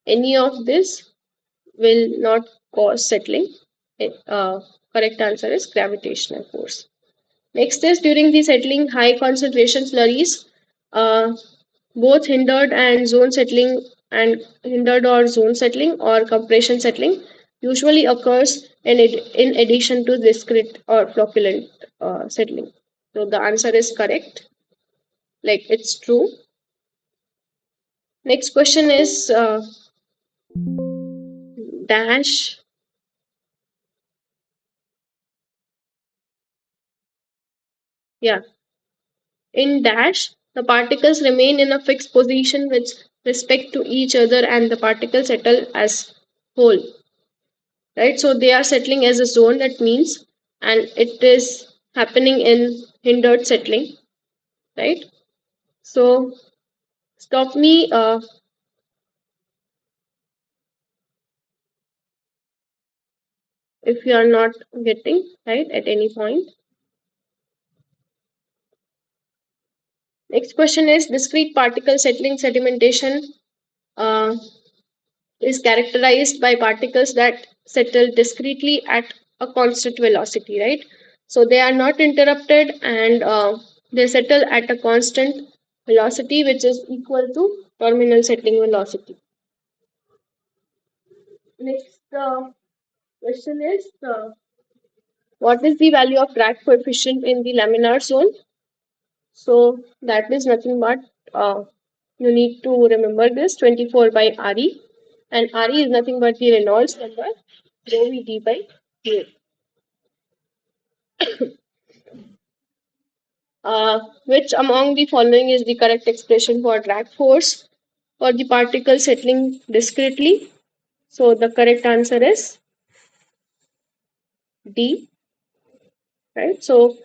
any of this will not cause settling. Correct answer is gravitational force. Next is, during the settling, high concentration slurries, uh, both hindered or zone settling or compression settling usually occurs in addition to discrete or flocculent settling. So the answer is correct, like it's true. Next question is dash. Yeah, in dash, the particles remain in a fixed position with respect to each other and the particles settle as whole. Right? So they are settling as a zone, that means, and it is happening in hindered settling, right? So stop me if you are not getting right at any point. Next question is, discrete particle settling sedimentation uh, is characterized by particles that settle discretely at a constant velocity, right? So they are not interrupted and they settle at a constant velocity which is equal to terminal settling velocity. Next question is, what is the value of drag coefficient in the laminar zone? So that is nothing but, you need to remember this, 24 by RE, and RE is nothing but the Reynolds number, rho V d by mu. Which among the following is the correct expression for drag force for the particle settling discretely? So the correct answer is D, right? So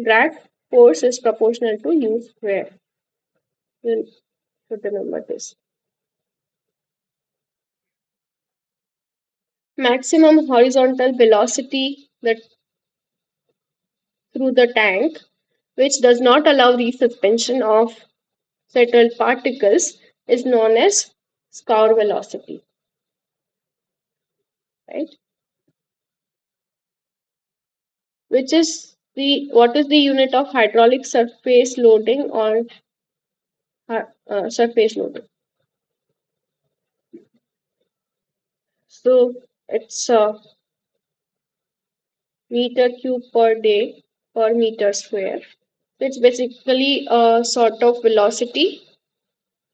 drag force is proportional to u square. You should remember this. Maximum horizontal velocity that through the tank, which does not allow resuspension of settled particles, is known as scour velocity, right? Which is the what is the unit of hydraulic surface loading or surface loading? So it's meter cube per day per meter square. It's basically a sort of velocity.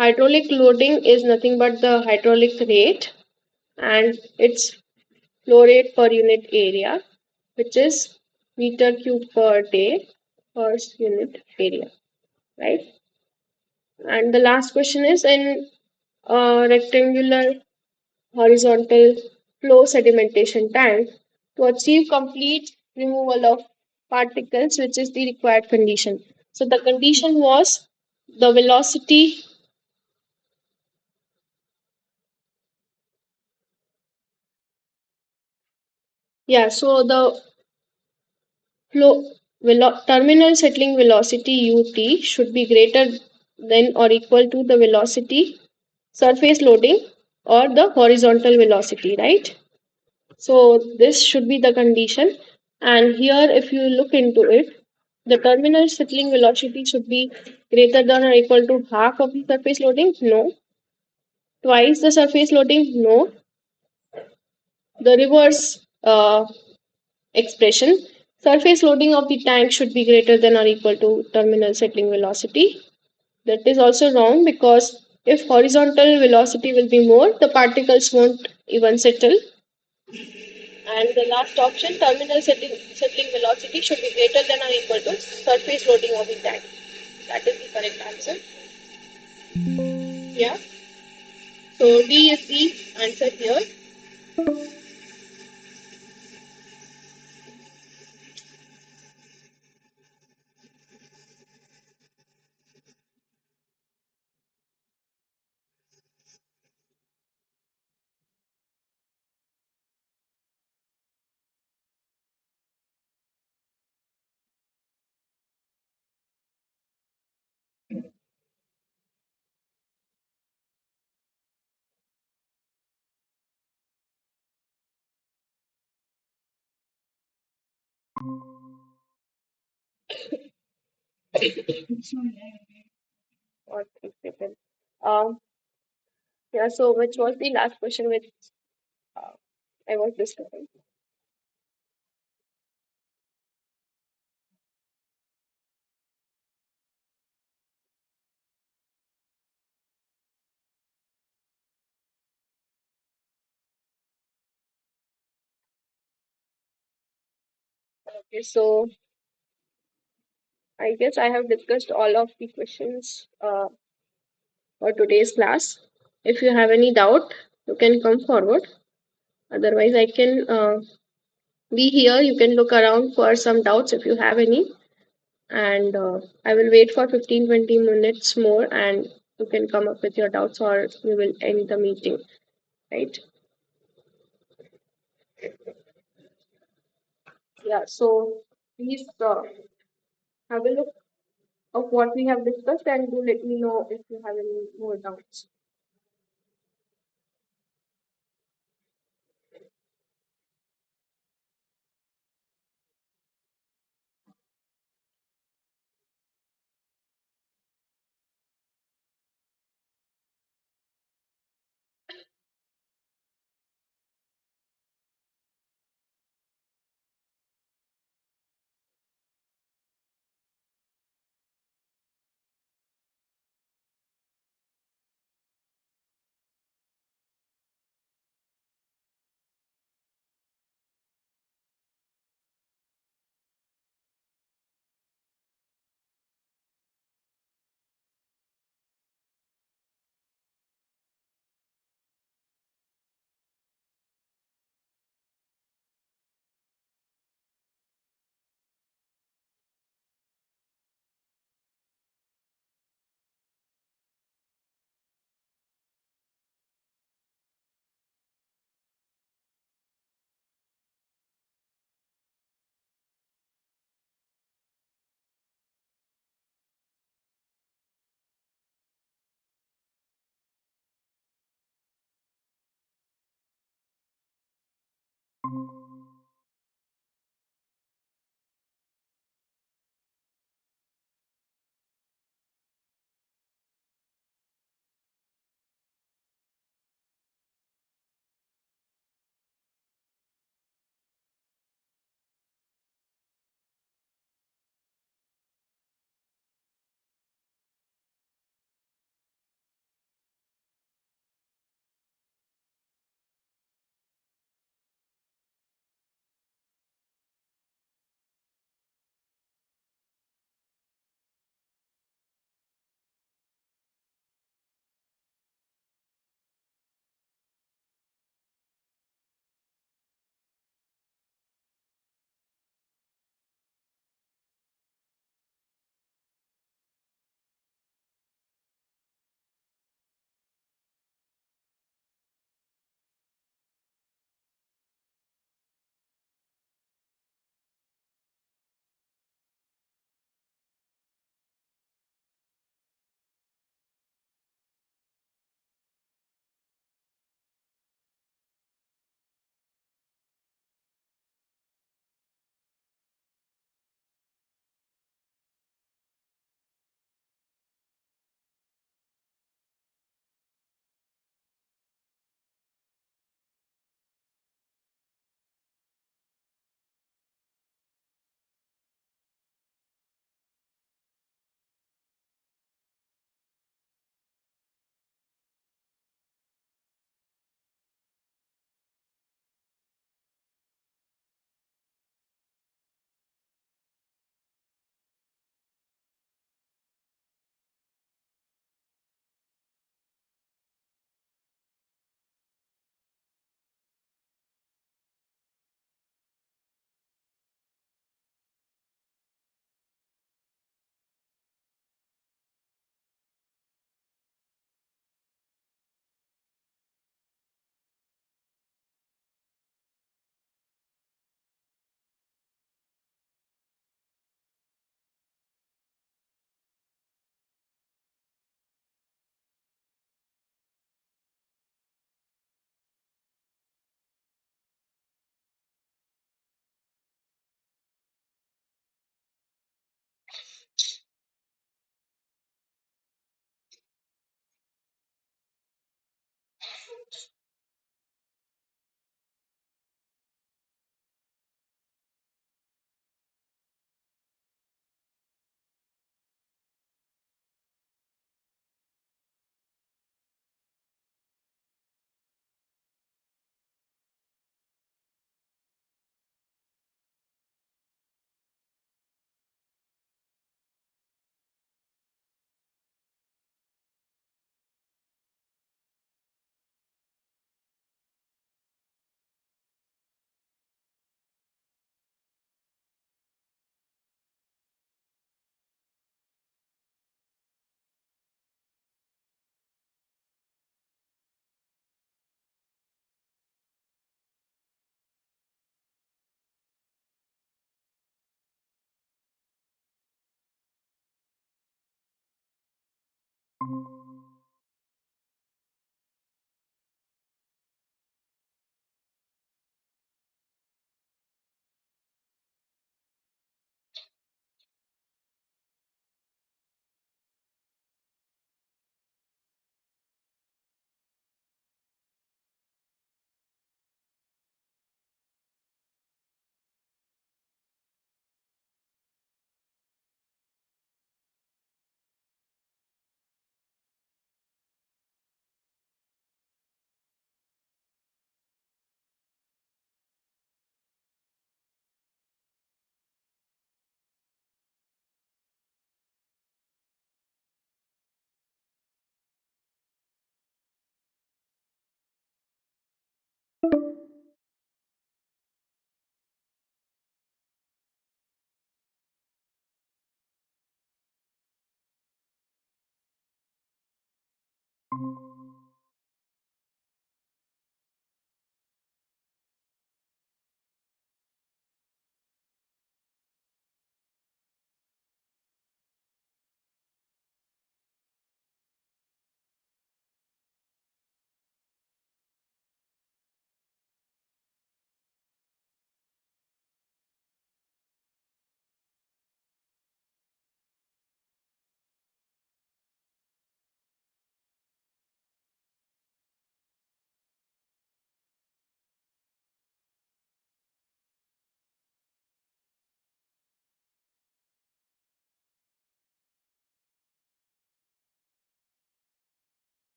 Hydraulic loading is nothing but the hydraulic rate and its flow rate per unit area, which is meter cube per day per unit area, right? And the last question is, in rectangular horizontal flow sedimentation tank, to achieve complete removal of particles, which is the required condition. So the condition was the velocity, yeah, so the flow terminal settling velocity ut should be greater than or equal to the velocity surface loading or the horizontal velocity, right? So this should be the condition. And here, if you look into it, the terminal settling velocity should be greater than or equal to half of the surface loading? No. Twice the surface loading? No. The reverse expression, Surface loading of the tank should be greater than or equal to terminal settling velocity. That is also wrong because if horizontal velocity will be more, the particles won't even settle. And the last option, terminal settling velocity should be greater than or equal to surface loading of the tank. That is the correct answer. Yeah. So D is the answer here. Or three people. Um, yeah. So which was the last question which uh, I was discussing? Okay. So I guess I have discussed all of the questions for today's class. If you have any doubt, you can come forward. Otherwise, I can be here. You can look around for some doubts if you have any. And I will wait for 15-20 minutes more and you can come up with your doubts or we will end the meeting, right? Yeah, so please have a look of what we have discussed and do let me know if you have any more doubts.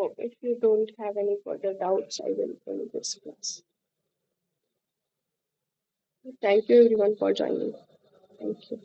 So if you don't have any further doubts, I will end this class. Thank you everyone for joining. Thank you.